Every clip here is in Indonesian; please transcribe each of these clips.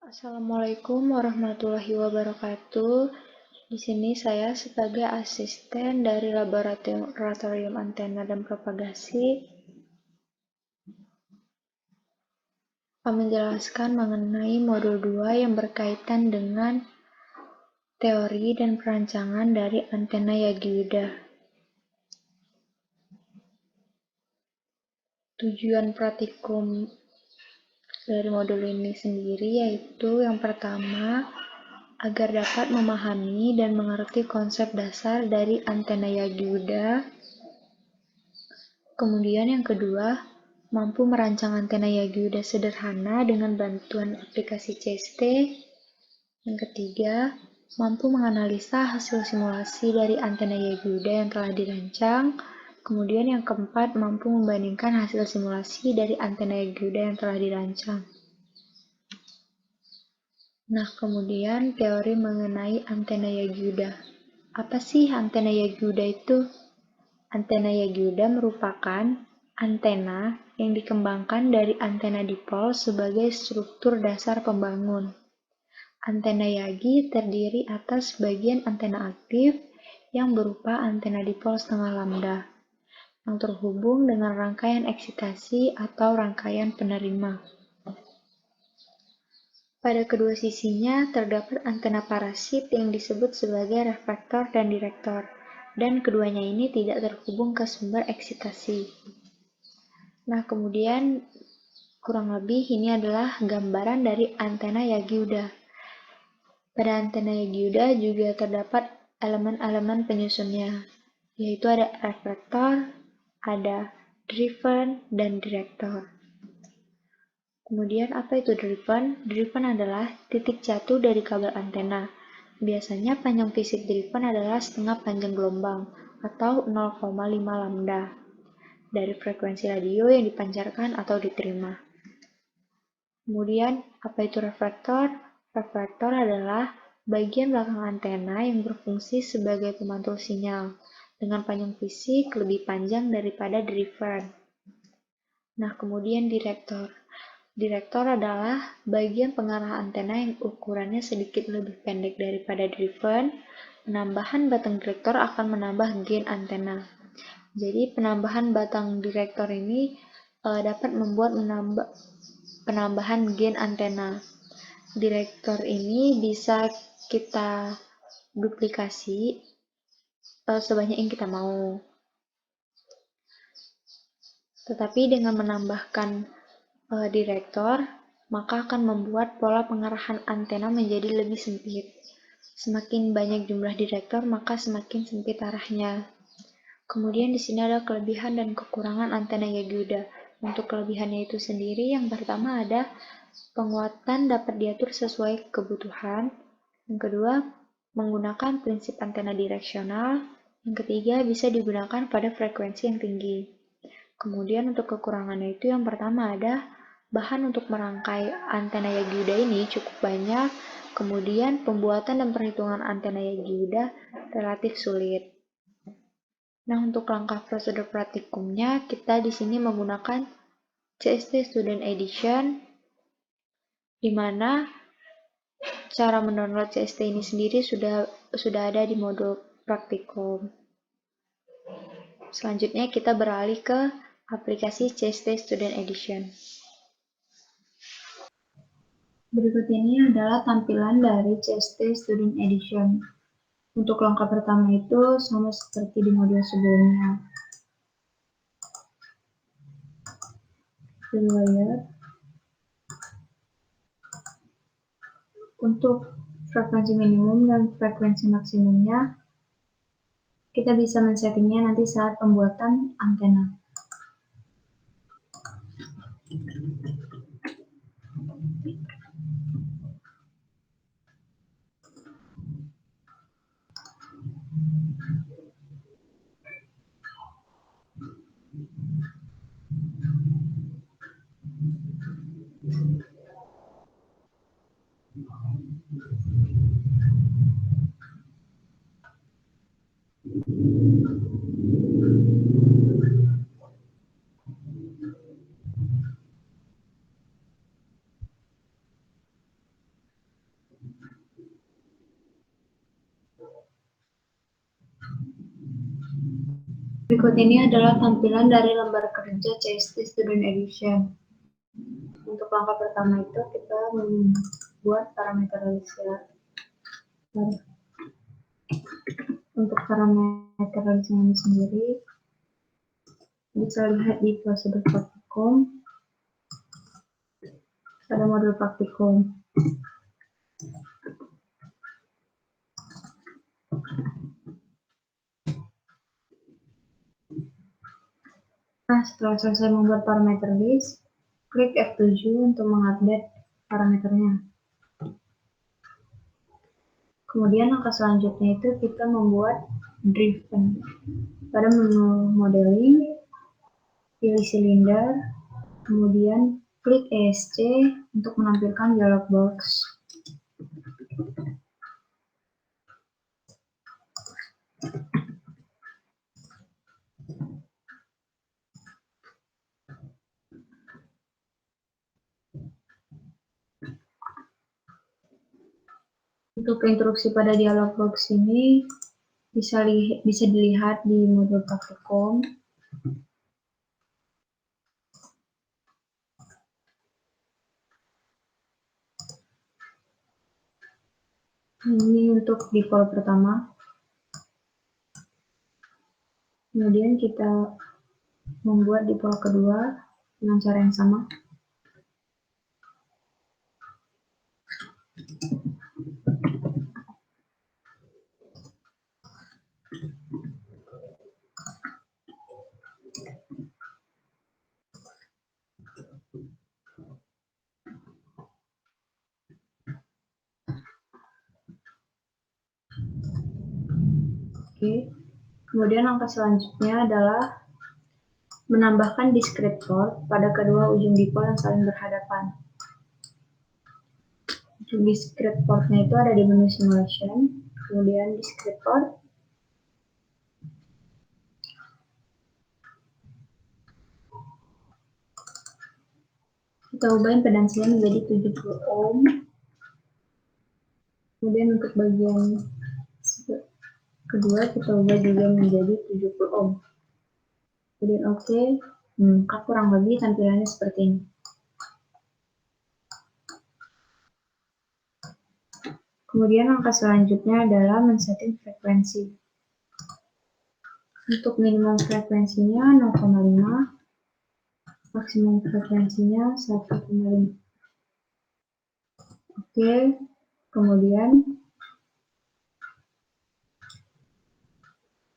Assalamualaikum warahmatullahi wabarakatuh. Di sini saya sebagai asisten dari Laboratorium Antena dan Propagasi akan menjelaskan mengenai modul 2 yang berkaitan dengan teori dan perancangan dari antena Yagi-Uda. Tujuan praktikum dari modul ini sendiri yaitu yang pertama, agar dapat memahami dan mengerti konsep dasar dari antena Yagi-Uda. Kemudian yang kedua, mampu merancang antena Yagi-Uda sederhana dengan bantuan aplikasi CST. Yang ketiga, mampu menganalisa hasil simulasi dari antena Yagi-Uda yang telah dirancang. Kemudian yang keempat, mampu membandingkan hasil simulasi dari antena Yagi-Uda yang telah dirancang. Nah, kemudian teori mengenai antena Yagi-Uda. Apa sih antena Yagi-Uda itu? Antena Yagi-Uda merupakan antena yang dikembangkan dari antena dipol sebagai struktur dasar pembangun. Antena Yagi terdiri atas bagian antena aktif yang berupa antena dipol setengah lambda, yang terhubung dengan rangkaian eksitasi atau rangkaian penerima. Pada kedua sisinya terdapat antena parasit yang disebut sebagai reflektor dan direktor, dan keduanya ini tidak terhubung ke sumber eksitasi. Nah, kemudian kurang lebih ini adalah gambaran dari antena Yagi-Uda. Pada antena Yagi-Uda juga terdapat elemen-elemen penyusunnya, yaitu ada reflektor, ada driven, dan direktor. Kemudian apa itu driven? Driven adalah titik jatuh dari kabel antena. Biasanya panjang fisik driven adalah setengah panjang gelombang atau 0,5 lambda dari frekuensi radio yang dipancarkan atau diterima. Kemudian apa itu reflektor? Reflektor adalah bagian belakang antena yang berfungsi sebagai pemantul sinyal dengan panjang fisik lebih panjang daripada driven. Nah, kemudian direktor. Direktor adalah bagian pengarah antena yang ukurannya sedikit lebih pendek daripada driven. Penambahan batang direktor akan menambah gain antena. Jadi penambahan batang direktor ini dapat membuat penambahan gain antena. Direktor ini bisa kita duplikasi sebanyak yang kita mau. Tetapi dengan menambahkan direktor, maka akan membuat pola pengarahan antena menjadi lebih sempit. Semakin banyak jumlah direktor, maka semakin sempit arahnya. Kemudian di sini ada kelebihan dan kekurangan antena Yagi-Uda. Untuk kelebihannya itu sendiri, yang pertama ada penguatan dapat diatur sesuai kebutuhan. Yang kedua, menggunakan prinsip antena direksional. Yang ketiga, bisa digunakan pada frekuensi yang tinggi. Kemudian untuk kekurangannya itu yang pertama ada bahan untuk merangkai antena Yagi-Uda ini cukup banyak. Kemudian pembuatan dan perhitungan antena Yagi-Uda relatif sulit. Nah, untuk langkah prosedur praktikumnya, kita di sini menggunakan CST Student Edition, di mana cara mendownload CST ini sendiri sudah ada di modul praktikum. Selanjutnya kita beralih ke aplikasi CST Student Edition. Berikut ini adalah tampilan dari CST Student Edition. Untuk langkah pertama itu sama seperti di modul sebelumnya. Layer. Untuk frekuensi minimum dan frekuensi maksimumnya, kita bisa men-settingnya nanti saat pembuatan antena. Berikut ini adalah tampilan dari lembar kerja CST Student Edition. Untuk langkah pertama itu kita membuat parameter list ya. Untuk parameter list ini sendiri bisa lihat di prosedur praktikum pada modul praktikum. Nah, setelah selesai membuat parameter list, klik F7 untuk mengupdate parameternya. Kemudian langkah selanjutnya itu kita membuat driven. Pada menu modeling, pilih silinder, kemudian klik ESC untuk menampilkan dialog box. Untuk instruksi pada dialog box ini bisa dilihat di modul praktikum. Ini untuk default pertama. Kemudian kita membuat default kedua dengan cara yang sama. Oke. Kemudian langkah selanjutnya adalah menambahkan discrete port pada kedua ujung dipol yang saling berhadapan. Untuk discrete portnya itu ada di menu simulation, kemudian discrete port. Kita ubah impedansinya menjadi 70 ohm. Kemudian untuk bagian kedua kita ubah juga menjadi 70 ohm. Kemudian oke, kurang lebih tampilannya seperti ini. Kemudian langkah selanjutnya adalah men-setting frekuensi. Untuk minimum frekuensinya 0,5, maksimum frekuensinya 1,5. Oke, kemudian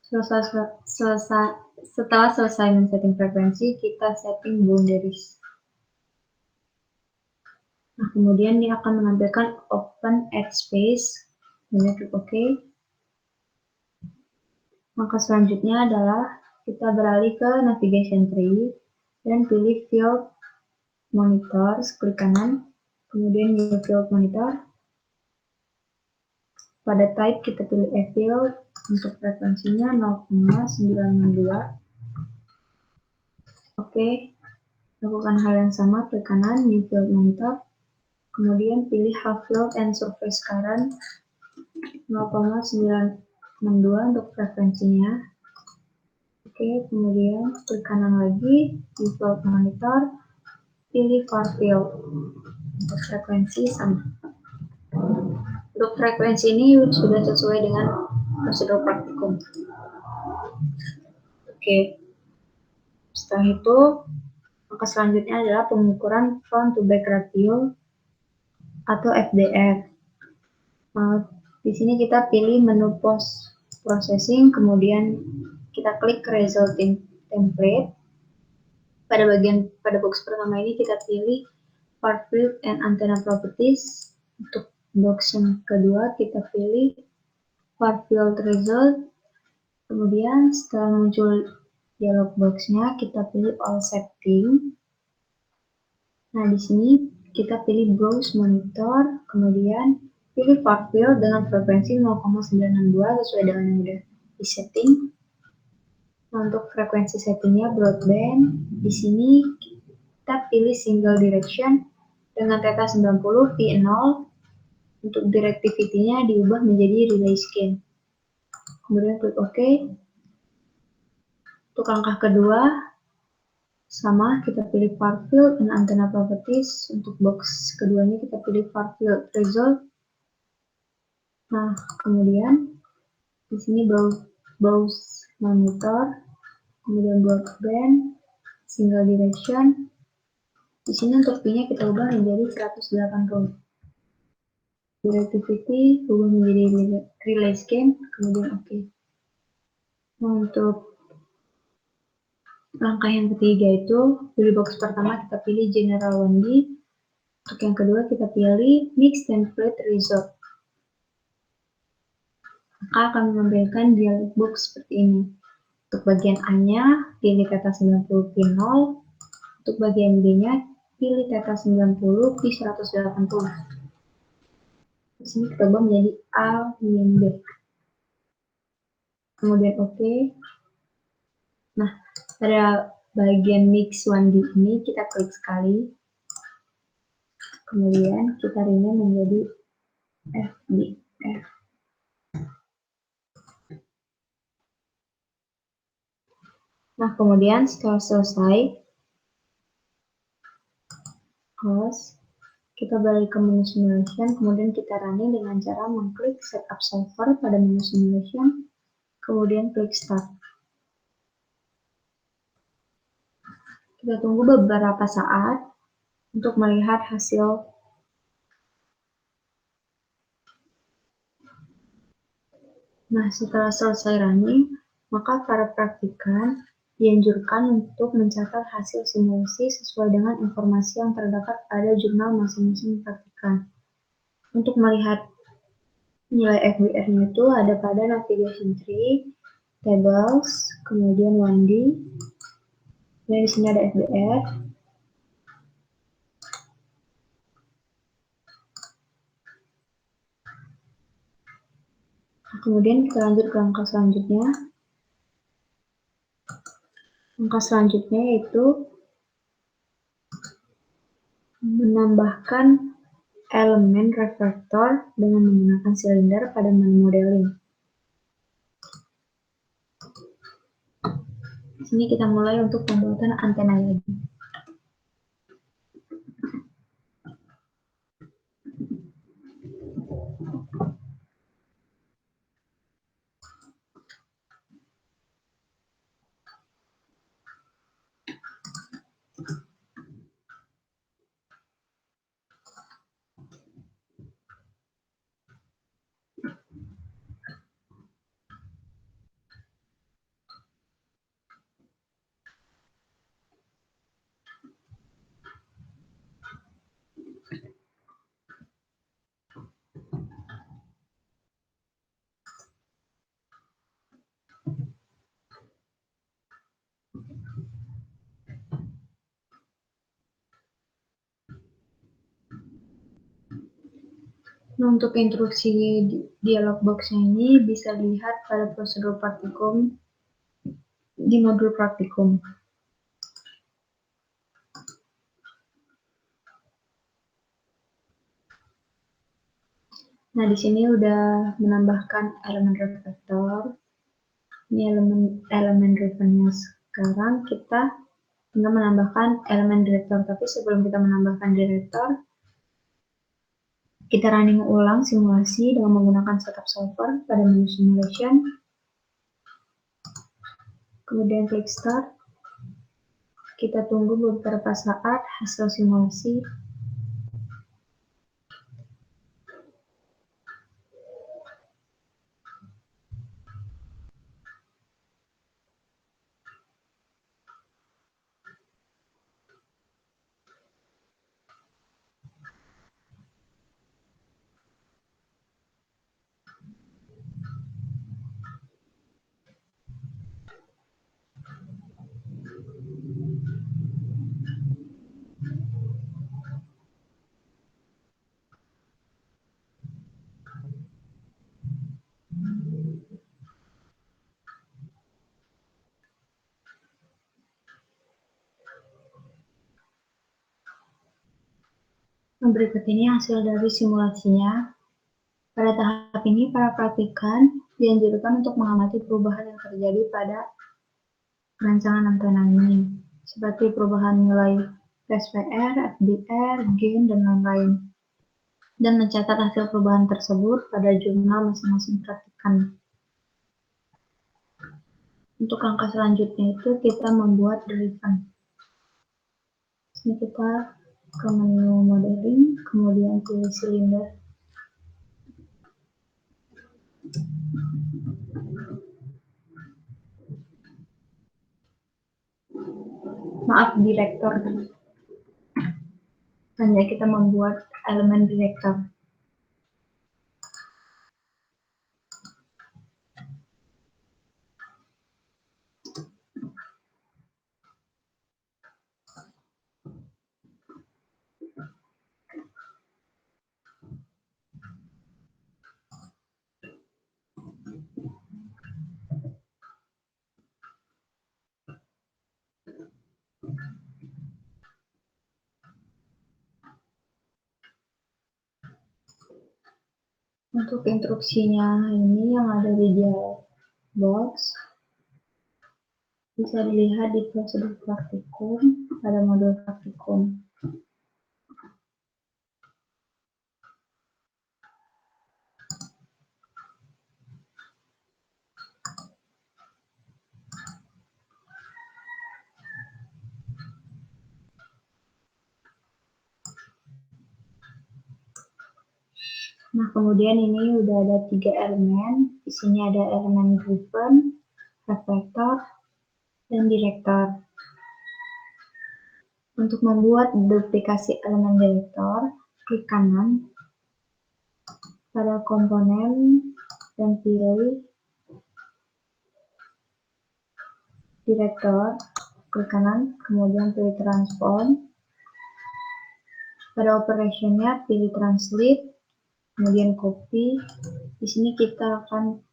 setelah selesai men-setting frekuensi, kita setting boundaries. Nah, kemudian dia akan menampilkan open edge space, dan klik OK. Langkah selanjutnya adalah kita beralih ke navigation tree dan pilih field monitor, klik kanan, kemudian new field monitor. Pada type kita pilih E-field, untuk frekuensinya 0,962. Oke, lakukan hal yang sama, klik kanan, new field monitor. Kemudian pilih half field and surface current 0,962 untuk frekuensinya. Oke, kemudian klik kanan lagi, di field monitor, pilih far field untuk frekuensi sama. Untuk frekuensi ini sudah sesuai dengan prosedur praktikum. Oke, setelah itu langkah selanjutnya adalah pengukuran front to back ratio atau FDR. Di sini kita pilih menu post processing, kemudian kita klik resulting template. Pada box pertama ini kita pilih far field and antenna properties. Untuk box yang kedua kita pilih far field result. Kemudian setelah muncul dialog boxnya kita pilih all setting. Nah, di sini kita pilih browse monitor, kemudian pilih far field dengan frekuensi 0,962 sesuai dengan yang sudah disetting. Nah, untuk frekuensi settingnya broadband, di sini kita pilih single direction dengan theta 90 V0. Untuk directivity-nya diubah menjadi relay scan. Kemudian klik OK. Untuk langkah kedua, sama, kita pilih far field and antenna properties. Untuk box keduanya kita pilih far field result. Nah, kemudian di sini browse monitor, kemudian broadband, single direction. Di sini untuk P-nya kita ubah menjadi 180. Directivity ubah menjadi relay scan, kemudian oke. Nah, untuk langkah yang ketiga itu, di box pertama kita pilih general 1D. Untuk yang kedua kita pilih mix template result. Maka akan menampilkan dialog box seperti ini. Untuk bagian A-nya pilih theta 90 pin 0. Untuk bagian B-nya pilih theta 90 pi 180. Di sini kita ubah menjadi A min B. Kemudian oke. Nah, pada bagian mix 1D ini kita klik sekali. Kemudian kita rename menjadi FDF. Nah, kemudian setelah selesai, close, kita balik ke menu simulation, kemudian kita running dengan cara mengklik setup solver pada menu simulation, kemudian klik start. Kita tunggu beberapa saat untuk melihat hasil. Nah, setelah selesai running, maka para praktikan dianjurkan untuk mencatat hasil simulasi sesuai dengan informasi yang terdapat pada jurnal masing-masing praktikan. Untuk melihat nilai FBR-nya itu ada pada navigation tree, tables, kemudian 1D, dan di sini ada FBR. Kemudian kita lanjut ke langkah selanjutnya. Langkah selanjutnya yaitu menambahkan elemen reflektor dengan menggunakan silinder pada menu modeling. Di sini kita mulai untuk pembuatan antena lagi. Nah, untuk instruksi dialog box ini bisa dilihat pada prosedur praktikum di modul praktikum. Nah, di sini udah menambahkan elemen reflektor. Ini elemen drivennya. Sekarang kita tinggal menambahkan elemen direktor. Tapi sebelum kita menambahkan direktor, kita running ulang simulasi dengan menggunakan setup solver pada menu simulation. Kemudian klik start. Kita tunggu beberapa saat hasil simulasi. Nah, berikut ini hasil dari simulasinya. Pada tahap ini, para praktikan dianjurkan untuk mengamati perubahan yang terjadi pada perancangan antena ini, seperti perubahan nilai SPR, FDR, gain, dan lain-lain, dan mencatat hasil perubahan tersebut pada jurnal masing-masing praktikan. Untuk langkah selanjutnya itu kita membuat driven. Ini kita ke menu modeling, kemudian pilih silinder. Maaf, direktor. Hanya kita membuat elemen direktor. Untuk instruksinya ini yang ada di dialog box bisa dilihat di prosedur praktikum pada modul praktikum. Nah, kemudian ini udah ada 3 elemen. Di sini ada elemen driven, reflektor, dan direktor. Untuk membuat duplikasi elemen direktor, klik kanan pada komponen dan pilih direktor, klik kanan, kemudian pilih transform. Pada operationnya pilih translate, kemudian copy. Di sini kita akan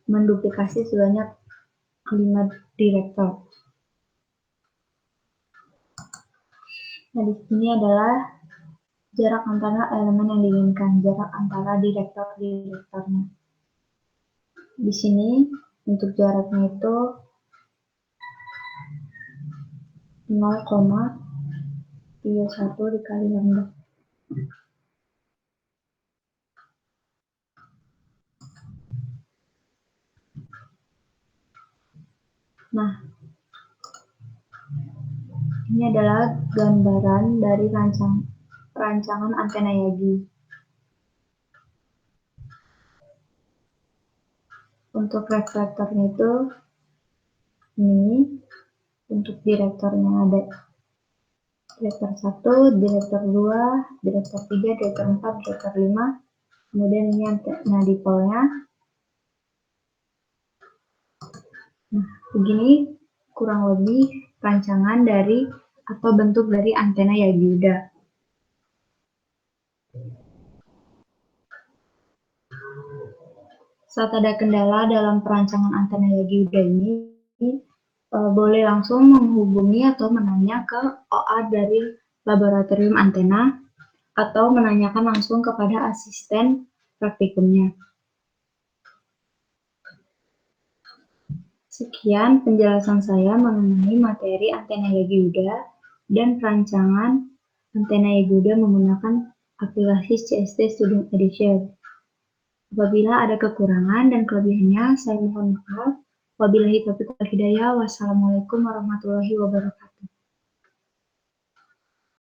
menduplikasi sebanyak 5 direktor. Nah, di sini adalah jarak antara elemen yang diinginkan, jarak antara direktornya. Di sini untuk jaraknya itu 0,31 dikali lambda. Nah, ini adalah gambaran dari rancangan antena Yagi. Untuk reflektornya itu ini, untuk direktornya ada direktor 1, direktor 2, direktor 3, direktor 4, direktor 5, kemudian ini antena dipolnya. Nah, begini kurang lebih rancangan dari atau bentuk dari antena Yagi-Uda. Saat ada kendala dalam perancangan antena Yagi-Uda ini, boleh langsung menghubungi atau menanya ke OA dari laboratorium antena atau menanyakan langsung kepada asisten praktikumnya. Sekian penjelasan saya mengenai materi antena Yagi-Uda dan perancangan antena Yagi-Uda menggunakan aplikasi CST Student Edition. Apabila ada kekurangan dan kelebihannya, saya mohon maaf. Wabillahi taufiq wal hidayah. Wassalamualaikum warahmatullahi wabarakatuh.